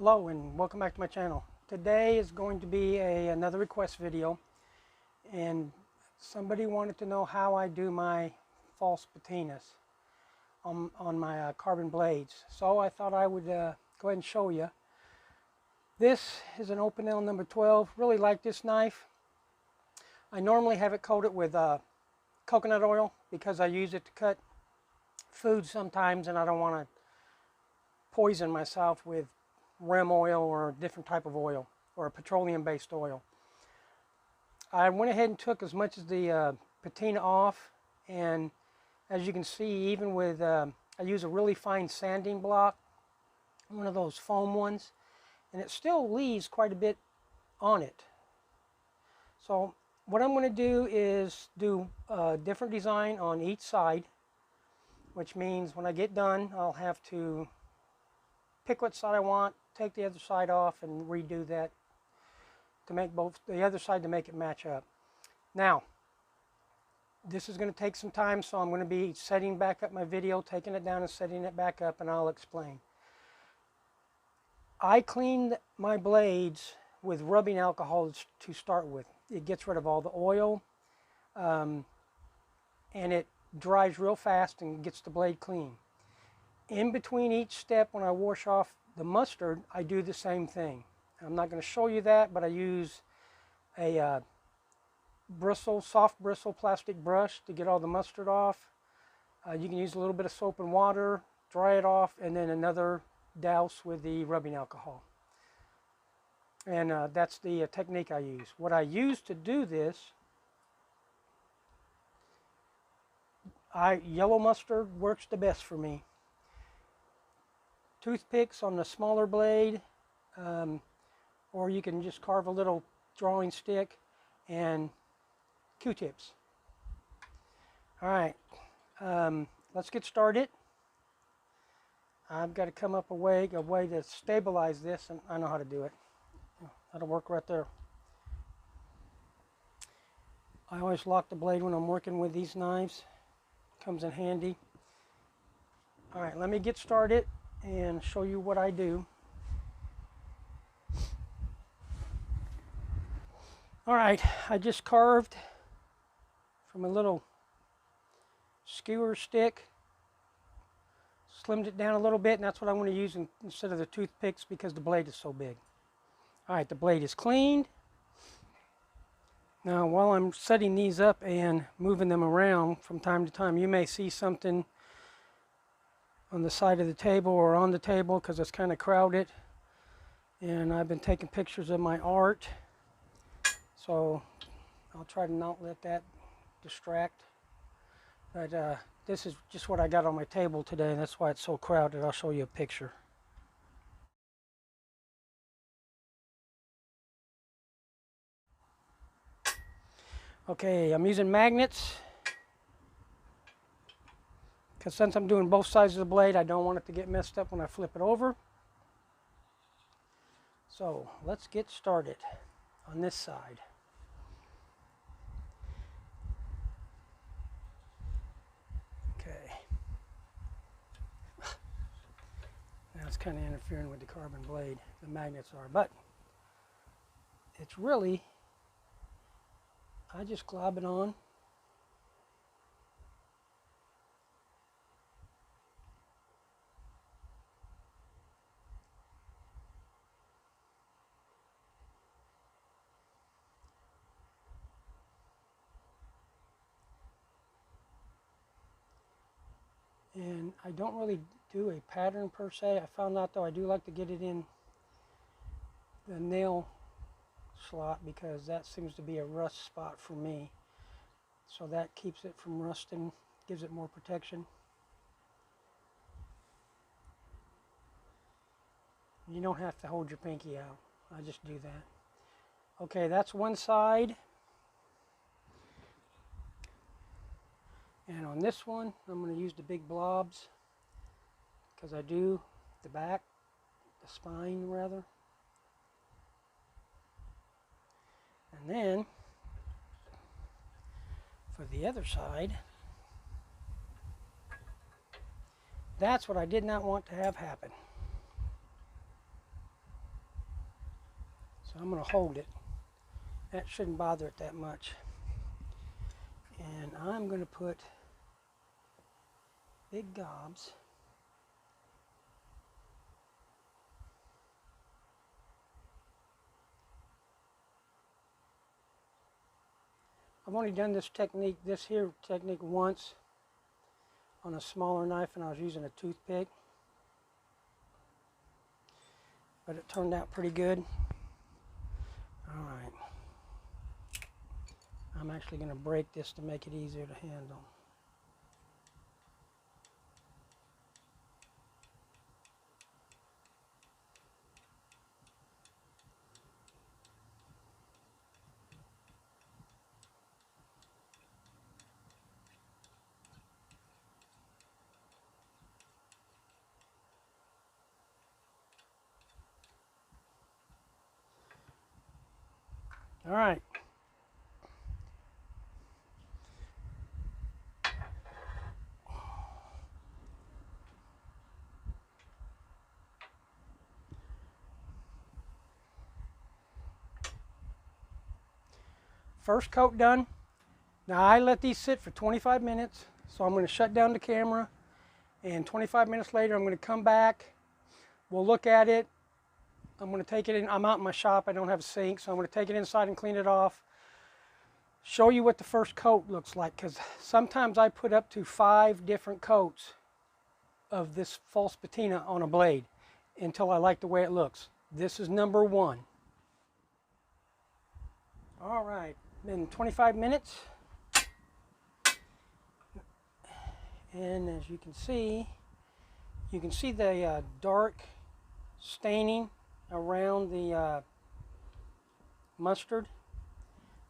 Hello and welcome back to my channel. Today is going to be another request video, and somebody wanted to know how I do my false patinas on my carbon blades. So I thought I would go ahead and show you. This is an opinel number 12. Really like this knife. I normally have it coated with coconut oil because I use it to cut food sometimes, and I don't want to poison myself with rim oil or a different type of oil or a petroleum-based oil. I went ahead and took as much of the patina off, and as you can see, even with I use a really fine sanding block, one of those foam ones, and it still leaves quite a bit on it. So what I'm going to do is do a different design on each side, which means when I get done I'll have to pick what side I want, take the other side off, and redo that to make the other side to make it match up. Now, this is going to take some time, so I'm going to be setting back up my video, taking it down and setting it back up, and I'll explain. I cleaned my blades with rubbing alcohol to start with. It gets rid of all the oil, and it dries real fast and gets the blade clean. In between each step, when I wash off the mustard, I do the same thing. I'm not going to show you that, but I use a soft bristle plastic brush to get all the mustard off. You can use a little bit of soap and water, dry it off, and then another douse with the rubbing alcohol. And that's the technique I use. What I use to do this, yellow mustard works the best for me. Toothpicks on the smaller blade, or you can just carve a little drawing stick, and Q-tips. Alright, let's get started. I've got to come up a way to stabilize this, and I know how to do it. That'll work right there. I always lock the blade when I'm working with these knives. Comes in handy. Alright, let me get started and show you what I do. Alright, I just carved from a little skewer stick, slimmed it down a little bit, and that's what I want to use instead of the toothpicks because the blade is so big. Alright, the blade is cleaned. Now while I'm setting these up and moving them around from time to time, you may see something on the side of the table or on the table because it's kind of crowded, and I've been taking pictures of my art, so I'll try to not let that distract. But this is just what I got on my table today, and that's why it's so crowded. I'll show you a picture. Okay, I'm using magnets because since I'm doing both sides of the blade, I don't want it to get messed up when I flip it over. So let's get started on this side. Okay. Now it's kind of interfering with the carbon blade, the magnets are, but it's really, I just glob it on. And I don't really do a pattern per se. I found out though I do like to get it in the nail slot because that seems to be a rust spot for me. So that keeps it from rusting, gives it more protection. You don't have to hold your pinky out. I just do that. Okay, that's one side. And on this one, I'm going to use the big blobs because I do the back, the spine rather. And then for the other side, that's what I did not want to have happen. So I'm going to hold it. That shouldn't bother it that much. And I'm going to put big gobs. I've only done this technique once on a smaller knife, and I was using a toothpick. But it turned out pretty good. All right. I'm actually going to break this to make it easier to handle. All right. First coat done. Now I let these sit for 25 minutes, so I'm going to shut down the camera, and 25 minutes later I'm going to come back. We'll look at it. I'm going to take it in. I'm out in my shop. I don't have a sink, so I'm going to take it inside and clean it off. Show you what the first coat looks like, because sometimes I put up to 5 different coats of this false patina on a blade until I like the way it looks. This is number 1. All right, been 25 minutes. And as you can see the dark staining around the mustard.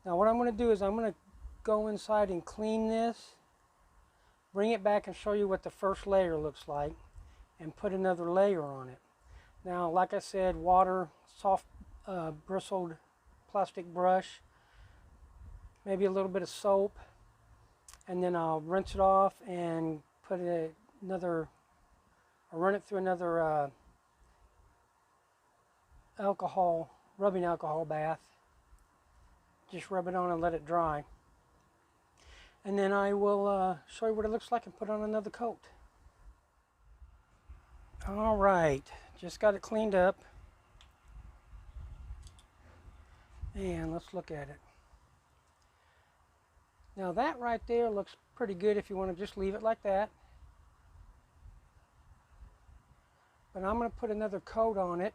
Now what I'm going to do is I'm going to go inside and clean this, bring it back and show you what the first layer looks like, and put another layer on it. Now, like I said, water, soft bristled plastic brush, maybe a little bit of soap, and then I'll rinse it off and put I'll run it through another rubbing alcohol bath. Just rub it on and let it dry. And then I will show you what it looks like and put on another coat. All right, just got it cleaned up. And let's look at it. Now that right there looks pretty good if you want to just leave it like that. But I'm going to put another coat on it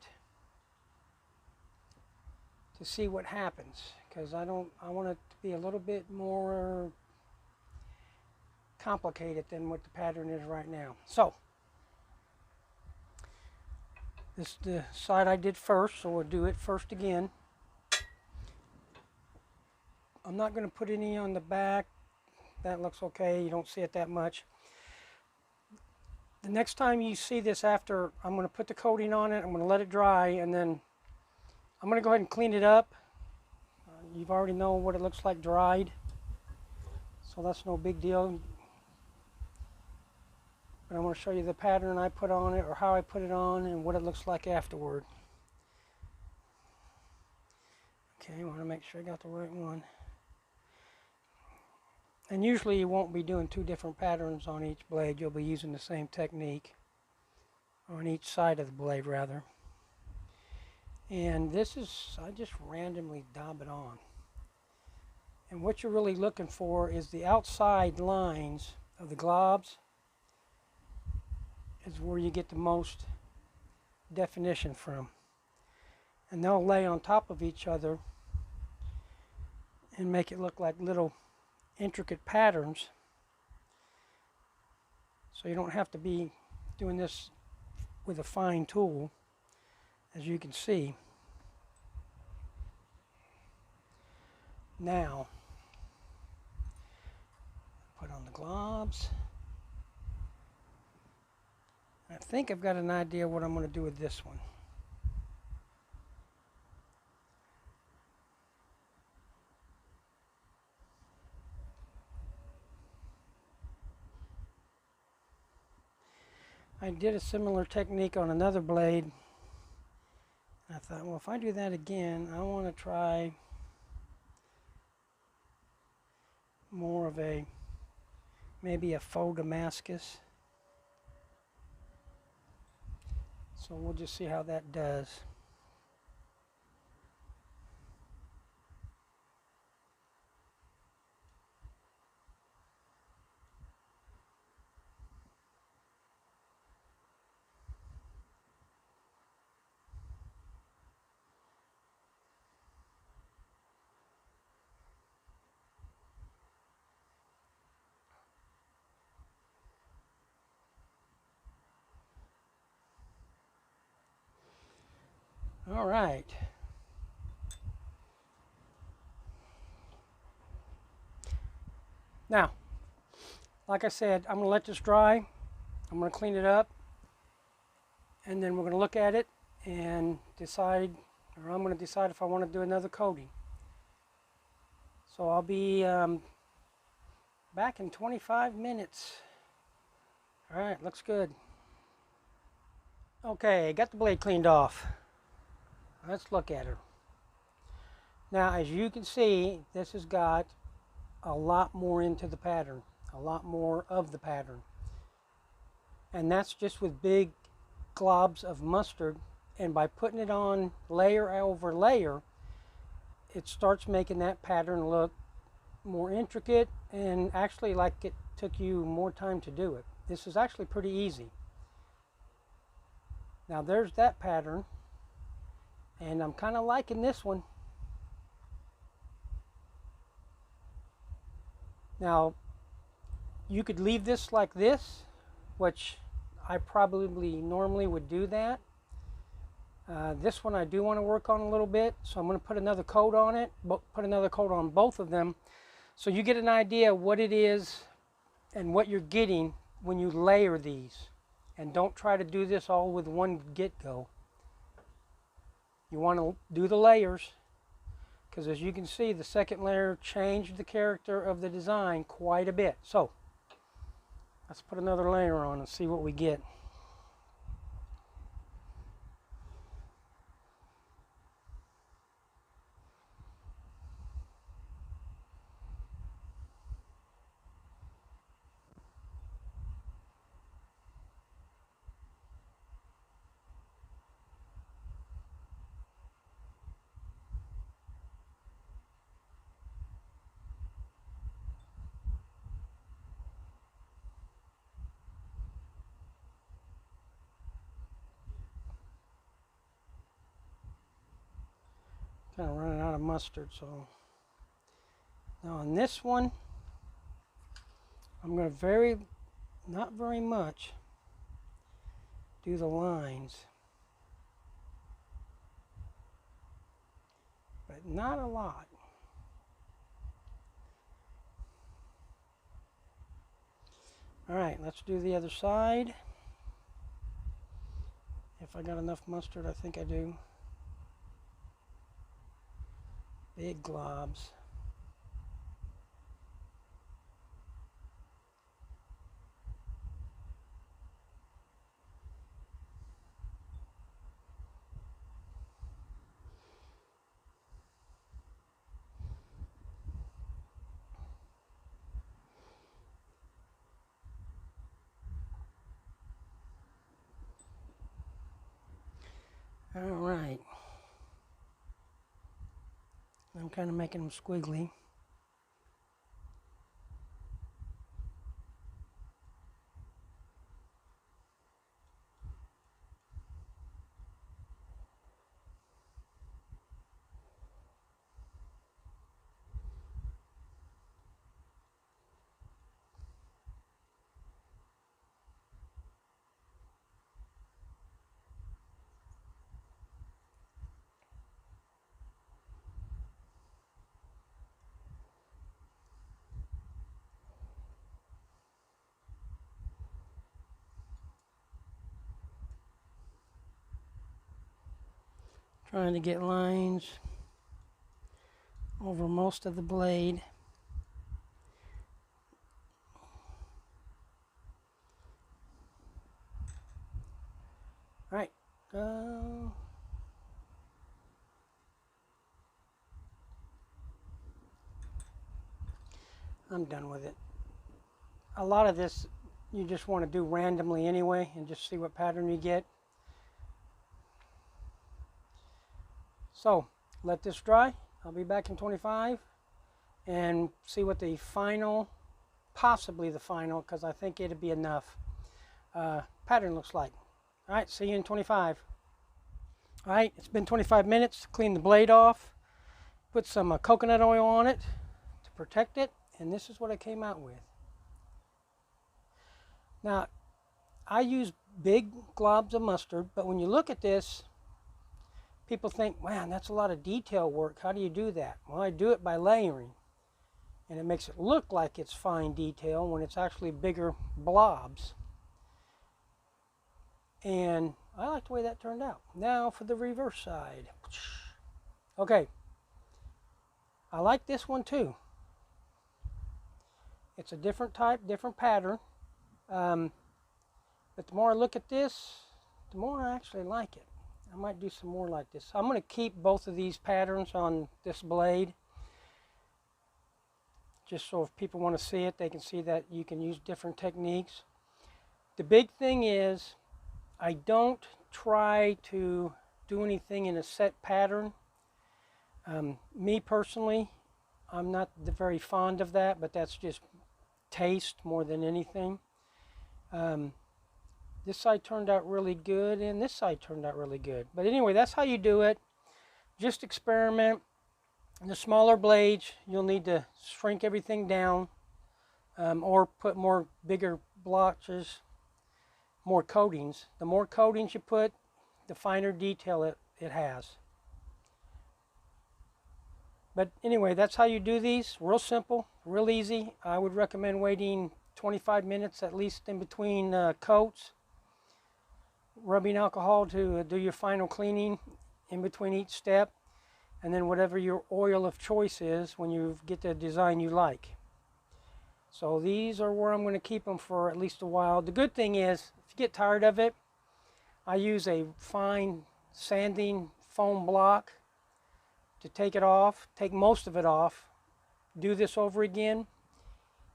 to see what happens, because I want it to be a little bit more complicated than what the pattern is right now. So this is the side I did first, so we'll do it first again. I'm not going to put any on the back. That looks okay. You don't see it that much. The next time you see this after, I'm going to put the coating on it. I'm going to let it dry, and then I'm going to go ahead and clean it up. You've already know what it looks like dried, so that's no big deal. But I'm going to show you the pattern I put on it, or how I put it on, and what it looks like afterward. Okay, I want to make sure I got the right one. And usually you won't be doing 2 different patterns on each blade. You'll be using the same technique on each side of the blade, rather. And this is, I just randomly dab it on. And what you're really looking for is the outside lines of the globs is where you get the most definition from. And they'll lay on top of each other and make it look like little intricate patterns. So you don't have to be doing this with a fine tool, as you can see. Now, put on the globs. I think I've got an idea what I'm going to do with this one. I did a similar technique on another blade, I thought, well, if I do that again, I want to try more of a, maybe a faux Damascus. So we'll just see how that does. All right. Now, like I said, I'm going to let this dry. I'm going to clean it up. And then we're going to look at it and decide, or I'm going to decide if I want to do another coating. So I'll be back in 25 minutes. All right, looks good. Okay, got the blade cleaned off. Let's look at her. Now, as you can see, this has got a lot more into the pattern, a lot more of the pattern. And that's just with big globs of mustard. And by putting it on layer over layer, it starts making that pattern look more intricate and actually like it took you more time to do it. This is actually pretty easy. Now there's that pattern, and I'm kind of liking this one. Now you could leave this like this, which I probably normally would do that. This one I do want to work on a little bit, so I'm going to put another coat on it, put another coat on both of them, so you get an idea what it is and what you're getting when you layer these. And don't try to do this all with one get-go. You want to do the layers, because as you can see, the second layer changed the character of the design quite a bit. So let's put another layer on and see what we get. Kind of running out of mustard, so now on this one, I'm going to not very much, do the lines, but not a lot. All right, let's do the other side. If I got enough mustard, I think I do. Big globs. All right. I'm kind of making them squiggly. Trying to get lines over most of the blade. All right, go. I'm done with it. A lot of this you just want to do randomly anyway and just see what pattern you get. So let this dry. I'll be back in 25 and see what the final, possibly the final, because I think it'd be enough, pattern looks like. All right, see you in 25. All right, it's been 25 minutes to clean the blade off. Put some coconut oil on it to protect it, and this is what I came out with. Now, I use big globs of mustard, but when you look at this, people think, man, that's a lot of detail work. How do you do that? Well, I do it by layering, and it makes it look like it's fine detail when it's actually bigger blobs. And I like the way that turned out. Now for the reverse side. Okay, I like this one too. It's a different type, different pattern. But the more I look at this, the more I actually like it. I might do some more like this. I'm going to keep both of these patterns on this blade, just so if people want to see it, they can see that you can use different techniques. The big thing is, I don't try to do anything in a set pattern. Me personally, I'm not very fond of that, but that's just taste more than anything. This side turned out really good, and this side turned out really good. But anyway, that's how you do it. Just experiment. The smaller blades, you'll need to shrink everything down, or put more bigger blotches, more coatings. The more coatings you put, the finer detail it has. But anyway, that's how you do these. Real simple, real easy. I would recommend waiting 25 minutes at least in between coats. Rubbing alcohol to do your final cleaning in between each step. And then whatever your oil of choice is when you get the design you like. So these are where I'm going to keep them for at least a while. The good thing is, if you get tired of it, I use a fine sanding foam block to take it off, take most of it off, do this over again,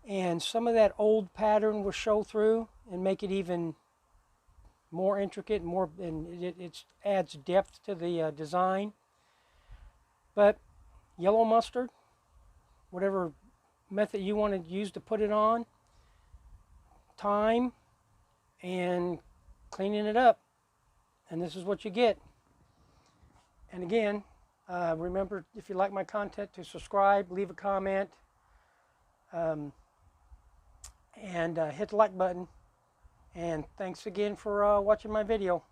and some of that old pattern will show through and make it even more intricate, and it adds depth to the design. But yellow mustard, whatever method you want to use to put it on, time, and cleaning it up, and this is what you get. And again, remember, if you like my content, to subscribe, leave a comment, and hit the like button. And thanks again for watching my video.